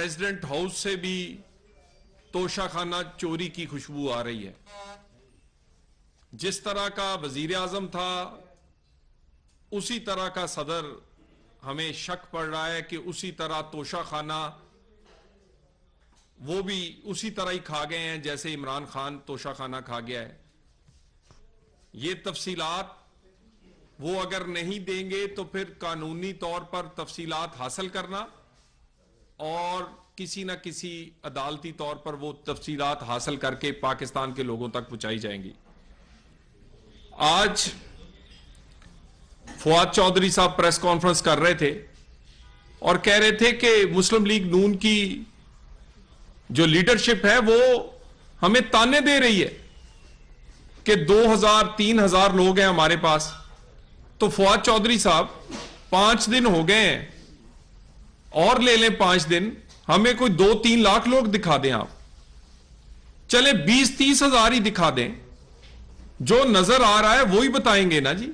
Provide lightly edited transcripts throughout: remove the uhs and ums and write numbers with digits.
President house से भी तोशाखाना चोरी की खुशबू आ रही है। जिस तरह का वजीर आजम था उसी तरह का सदर हमें शक पड़ रहा है कि उसी तरह तोशाखाना वो भी उसी तरह ही खा गए हैं जैसे इमरान खान तोशाखाना खा गया है। ये तफसीलात वो अगर नहीं देंगे तो फिर कानूनी तौर पर तफसीलात हासिल करना और किसी न किसी अदालती तौर पर वो तफसीलात हासिल करके पाकिस्तान के लोगों तक पहुंचाई जाएंगी। आज फवाद चौधरी साहब प्रेस कॉन्फ्रेंस कर रहे थे और कह रहे थे कि मुस्लिम लीग नून की जो लीडरशिप है वो हमें ताने दे रही है कि 2000-3000 लोग हैं हमारे पास। तो फवाद चौधरी साहब 5 दिन हो गए हैं और ले लें 5 दिन, हमें कोई 2-3 लाख लोग दिखा दें आप, चले 20-30 हजार ही दिखा दें, जो नजर आ रहा है वो ही बताएंगे ना जी।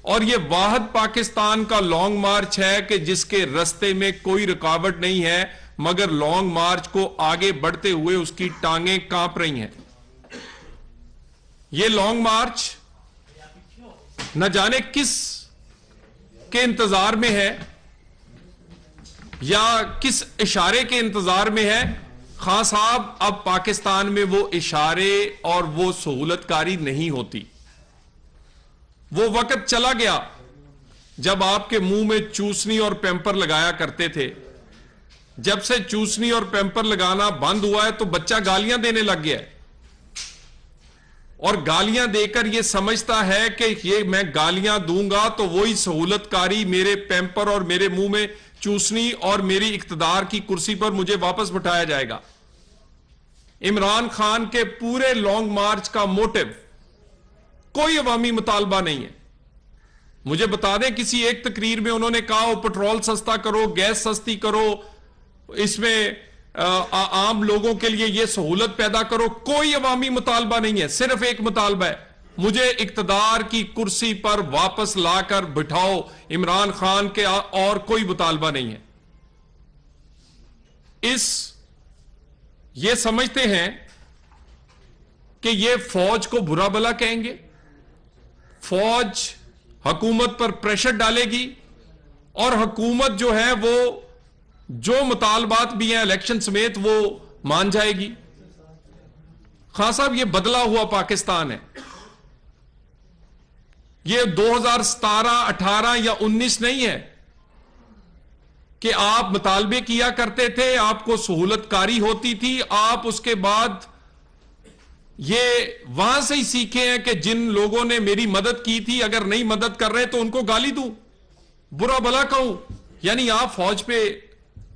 और ये वाहद पाकिस्तान का लॉन्ग मार्च है कि जिसके रास्ते में कोई रुकावट नहीं है, मगर लॉन्ग मार्च को आगे बढ़ते हुए उसकी टांगें कांप रही हैं। ये लॉन्ग मार्च न जाने किस के इंतजार में है या किस इशारे के इंतजार में है। खान साहब, अब पाकिस्तान में वो इशारे और वो सहूलतकारी नहीं होती। वो वक्त चला गया जब आपके मुंह में चूसनी और पैम्पर लगाया करते थे। जब से चूसनी और पैम्पर लगाना बंद हुआ है तो बच्चा गालियां देने लग गया है और गालियां देकर ये समझता है कि ये मैं गालियां दूंगा तो वही सहूलतकारी मेरे पैम्पर और मेरे मुंह में चूसनी और मेरी इख्तिदार की कुर्सी पर मुझे वापस बिठाया जाएगा। इमरान खान के पूरे लॉन्ग मार्च का मोटिव कोई अवामी मुतालबा नहीं है। मुझे बता दें, किसी एक तकरीर में उन्होंने कहा पेट्रोल सस्ता करो, गैस सस्ती करो, इसमें आम लोगों के लिए यह सहूलत पैदा करो। कोई अवामी मुतालबा नहीं है, सिर्फ एक मुतालबा है, मुझे इक्तदार की कुर्सी पर वापस लाकर बिठाओ। इमरान खान के और कोई मुतालबा नहीं है। ये समझते हैं कि ये फौज को बुरा भला कहेंगे, फौज हुकूमत पर प्रेशर डालेगी और हुकूमत जो है वो जो मुतालबात भी हैं इलेक्शन समेत वो मान जाएगी। खान साहब, ये बदला हुआ पाकिस्तान है। ये 2017, 18 या 19 नहीं है कि आप मुतालबे किया करते थे, आपको सहूलतकारी होती थी, आप उसके बाद ये वहां से ही सीखे हैं कि जिन लोगों ने मेरी मदद की थी अगर नहीं मदद कर रहे तो उनको गाली दूं, बुरा भला कहूं। यानी आप फौज पे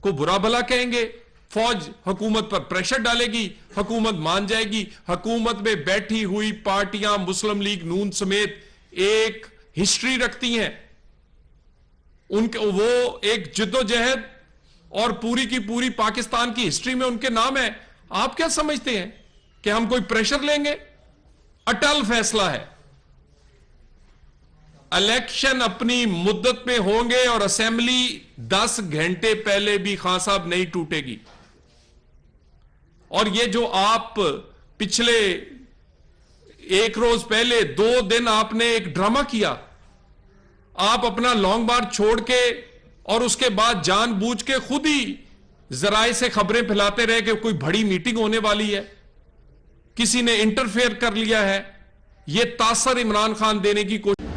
को बुरा भला कहेंगे, फौज हुकूमत पर प्रेशर डालेगी, हुकूमत मान जाएगी। हुकूमत में बैठी हुई पार्टियां मुस्लिम लीग नून समेत एक हिस्ट्री रखती हैं, उनके वो एक जिद्दोजहद और पूरी की पूरी पाकिस्तान की हिस्ट्री में उनके नाम है। आप क्या समझते हैं कि हम कोई प्रेशर लेंगे? अटल फैसला है, इलेक्शन अपनी मुद्दत में होंगे और असेंबली 10 घंटे पहले भी खान साहब नहीं टूटेगी। और ये जो आप पिछले एक रोज पहले 2 दिन आपने एक ड्रामा किया, आप अपना लॉन्ग मार्च छोड़ के और उसके बाद जानबूझ के खुद ही जराए से खबरें फैलाते रहे कि कोई बड़ी मीटिंग होने वाली है, किसी ने इंटरफेयर कर लिया है। यह तासर इमरान खान देने की कोशिश